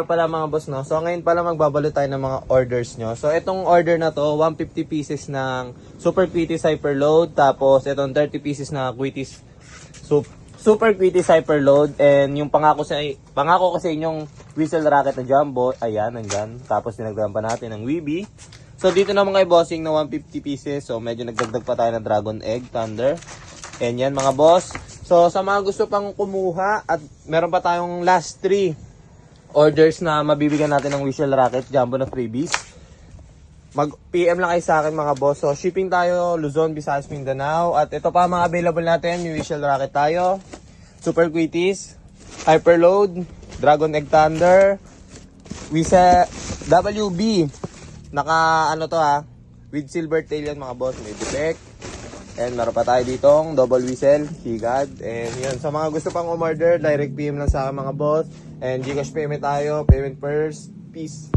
Pala mga boss, no? So ngayon pala magbabalo tayo ng mga orders nyo. So itong order na to, 150 pieces ng Super Quitties Hyperload. Tapos itong 30 pieces na Quitties Super Quitties Hyperload. And yung pangako ko sa inyong whistle racket na jumbo, ayan, nandyan. Tapos dinagdagan pa natin ng Weeby. So dito naman kay bossing na 150 pieces. So medyo nagdagdag pa tayo ng Dragon Egg Thunder. And yan mga boss. So sa mga gusto pang kumuha, at meron pa tayong last 3 orders na mabibigyan natin ng whistle racket jumbo na freebies. Mag-PM lang kayo sa akin mga boss. So shipping tayo Luzon, Visayas, Mindanao. At ito pa mga available natin. May whistle racket tayo, Super Quitties Hyperload, Dragon Egg Thunder, whistle WB. Naka ano to ha, with silver tail yan mga boss. May defect. And meron pa tayo ditong double whistle, higad. And yun, sa mga gusto pang umorder, direct PM lang sa akin mga boss. And Gcash payment tayo, payment first. Peace.